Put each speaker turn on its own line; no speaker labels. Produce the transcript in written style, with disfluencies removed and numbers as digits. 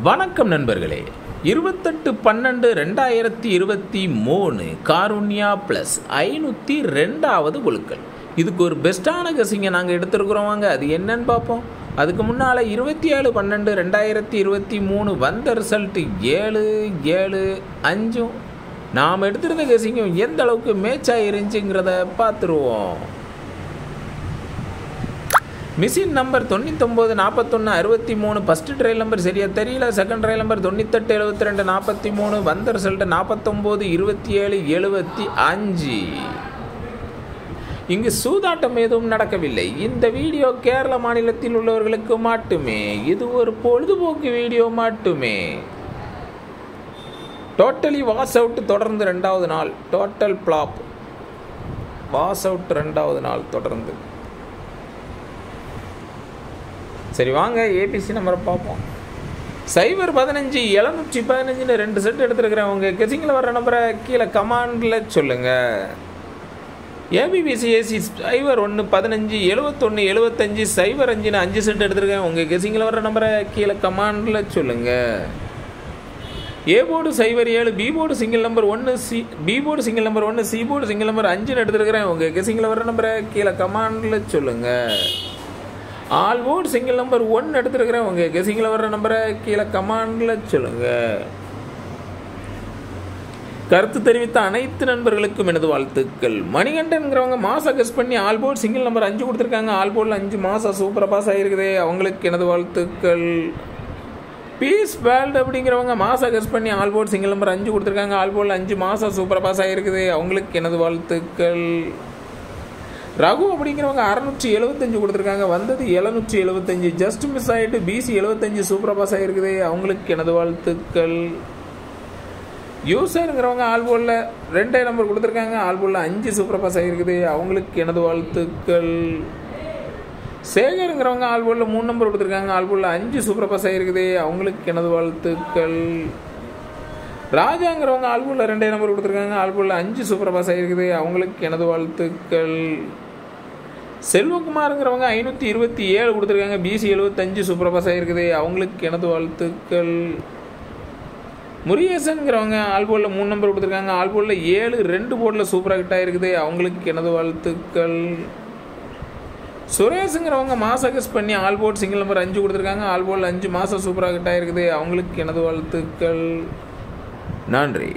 வணக்கம் நண்பர்களே. 28/12/2023 காருண்யா ப்ளஸ் 502வது குழுக்கள். இதுக்கு ஒரு பெஸ்ட்டான கெஸிங்கை நாங்கள் எடுத்துருக்குறோம். வாங்க அது என்னன்னு பார்ப்போம். அதுக்கு முன்னால் 27/12/2023 வந்த ரிசல்ட்டு 7-7-5. நாம் எடுத்திருந்த கெஸிங்கும் எந்த அளவுக்கு மேட்ச் ஆகிருந்துச்சுங்கிறத பார்த்துருவோம். Machine number 99-41-63. First trial number சரியாக தெரியல. Second trial number 98-72-43. வந்த ரிசல்ட்டு 49-27-75. இங்கு சூதாட்டம் எதுவும் நடக்கவில்லை. இந்த வீடியோ கேரள மாநிலத்தில் உள்ளவர்களுக்கு மட்டுமே. இது ஒரு பொழுதுபோக்கு வீடியோ மட்டுமே. டோட்டலி வாஷ் அவுட் தொடர்ந்து 2வது நாள். டோட்டல் ஃப்ளாப் வாஷ் அவுட் 2வது நாள் தொடர்ந்து. சரி வாங்க ஏபிசி நம்பரை பார்ப்போம். 0-15-715 2 செட் எடுத்துருக்கிறேன். உங்கள் கெஸிங்கில் வர்ற நம்பரை கீழே கமாண்டில் சொல்லுங்கள். ஏபிபிசி ஏசி 0-1-15-71-75 0-5 5 செட் எடுத்துருக்கேன். உங்கள் கெஸிங்கில் வர்ற நம்பரை கீழே கமாண்டில் சொல்லுங்கள். A board 0-7 B board single number 1 B board single number 1 C board single number 5 எடுத்துருக்கிறேன். உங்கள் கெஸிங்கில் வர்ற நம்பரை கீழே கமாண்டில் சொல்லுங்கள். ஆல் போர்டு சிங்கிள் நம்பர் 1 எடுத்துருக்கிறேன். உங்கள் கெஸிங்கில் வர்ற நம்பரை கீழே கமாண்டில் சொல்லுங்கள். கருத்து தெரிவித்த அனைத்து நண்பர்களுக்கும் எனது வாழ்த்துக்கள். மணிகண்டன்கிறவங்க மாசா கெஸ் பண்ணி ஆல் போர்டு சிங்கிள் நம்பர் 5 கொடுத்துருக்காங்க. ஆல் போர்டில் 5 மாதம் சூப்பராக பாஸ் ஆகிருக்குது. அவங்களுக்கு எனது வாழ்த்துக்கள். பீஸ் வேல்டு அப்படிங்கிறவங்க மாசா கெஸ் பண்ணி ஆல் போர்டு சிங்கிள் நம்பர் 5 கொடுத்துருக்காங்க. ஆல் போர்டில் 5 மாதம் சூப்பராக பாஸ் ஆகிருக்குது. அவங்களுக்கு எனது வாழ்த்துக்கள். ரகு அப்படிங்கிறவங்க 675 கொடுத்துருக்காங்க. வந்தது 775. ஜஸ்ட் மிஸ் ஆகிட்டு பிசி 75 சூப்பராக பாஸ் ஆகிருக்குது. அவங்களுக்கு எனது வாழ்த்துக்கள். யூசருங்கிறவங்க ஆல்போலில் 2 நம்பர் கொடுத்துருக்காங்க. ஆல்போலில் 5 சூப்பராக பாஸ் ஆகிருக்குது. அவங்களுக்கு எனது வாழ்த்துக்கள். சேகருங்கிறவங்க ஆல்போலில் 3 நம்பர் கொடுத்துருக்காங்க. ஆல்போலில் 5 சூப்பராக பாஸ் ஆகிருக்குது. அவங்களுக்கு எனது வாழ்த்துக்கள். ராஜாங்கிறவங்க ஆல்போலில் 2 நம்பர் கொடுத்துருக்காங்க. ஆல்போலில் 5 சூப்பராக பாஸ் ஆகிருக்குது. அவங்களுக்கு எனது வாழ்த்துக்கள். செல்வகுமாருங்கிறவங்க 527 கொடுத்துருக்காங்க. பிசி 75 சூப்பராக பாஸ் ஆகிருக்குது. அவங்களுக்கு எனது வாழ்த்துக்கள். முருகேசன்கிறவங்க ஆல்போலில் 3 நம்பர் கொடுத்துருக்காங்க. ஆல்போலில் 7 போர்டில் சூப்பராக ஹிட் ஆகிருக்குது. அவங்களுக்கு எனது வாழ்த்துக்கள். சுரேஷுங்கிறவங்க மாசா கெஸ் பண்ணி ஆல்போர்ட் சிங்கிள் நம்பர் 5 கொடுத்துருக்காங்க. ஆல்போலில் 5 மாதம் சூப்பராக ஹிட் ஆகிருக்குது. அவங்களுக்கு எனது வாழ்த்துக்கள். நன்றி.